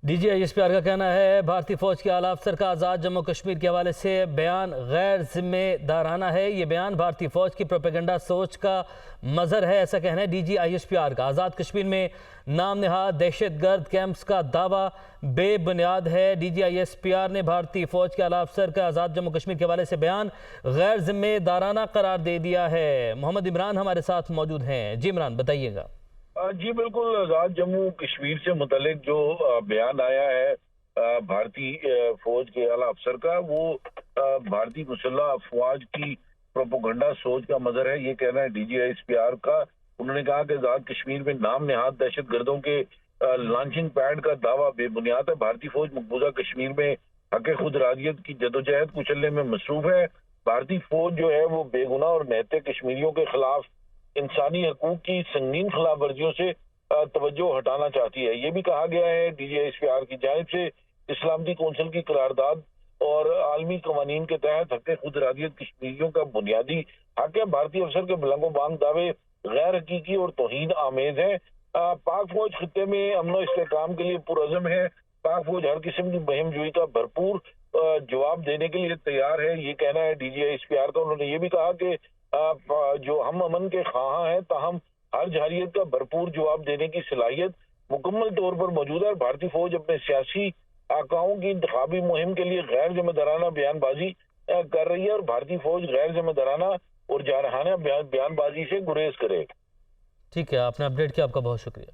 D G I S P R کا کہنا ہے بھارتی فوج کے اعلیٰ افسر کا آزاد جموں کشمیر کے حوالے سے بیان غیر ذمہ دارانہ ہے۔ یہ بیان بھارتی فوج کی پروپیگنڈا سوچ کا مظہر ہے، ایسا کہنا ہے D G I S P R کا۔ آزاد کشمیر میں نام نہاد دہشت گرد کیمپس کا دعویٰ بے بنیاد ہے۔ D G I S P R نے بھارتی فوج کے اعلیٰ افسر کا آزاد جموں کشمیر کے حوالے سے بیان غیر ذمہ دارانہ قرار دے دیا ہے۔ محمد عمران ہمارے ساتھ موجود ہیں۔ جی عمران، بتائیے گا۔ جی بالکل، آزاد جموں کشمیر سے متعلق جو بیان آیا ہے بھارتی فوج کے اعلیٰ افسر کا، وہ بھارتی مسلح افواج کی پروپیگنڈا سوچ کا مظہر ہے، یہ کہنا ہے D G I S P R کا۔ انہوں نے کہا کہ آزاد کشمیر میں نام نہاد دہشت گردوں کے لانچنگ پیڈ کا دعویٰ بے بنیاد ہے۔ بھارتی فوج مقبوضہ کشمیر میں حق خود ارادیت کی جدوجہد کچلنے میں مصروف ہے۔ بھارتی فوج جو ہے وہ بے گناہ اور نہتے کشمیریوں کے خلاف انسانی حقوق کی سنگین خلاف ورزیوں سے توجہ ہٹانا چاہتی ہے۔ یہ بھی کہا گیا ہے D G I S P R کی جانب سے اسلامتی کونسل کی قرارداد اور عالمی قوانین کے تحت حق خود ارادیت کشمیریوں کا بنیادی حق ہے۔ بھارتی افسر کے بلند و بانگ دعوے غیر حقیقی اور توہین آمیز ہیں۔ پاک فوج خطے میں امن و استحکام کے لیے پرعزم ہے۔ پاک فوج ہر قسم کی مہم جوئی کا بھرپور جواب دینے کے لیے تیار ہے، یہ کہنا ہے D G I S P R کا۔ انہوں نے یہ بھی کہا کہ جو ہم امن کے خواہاں ہیں تاہم ہر جارحیت کا بھرپور جواب دینے کی صلاحیت مکمل طور پر موجود ہے۔ بھارتی فوج اپنے سیاسی آقاؤں کی انتخابی مہم کے لیے غیر ذمہ دارانہ بیان بازی کر رہی ہے، اور بھارتی فوج غیر ذمہ دارانہ اور جارحانہ بیان بازی سے گریز کرے۔ ٹھیک ہے، آپ نے اپڈیٹ کیا، آپ کا بہت شکریہ۔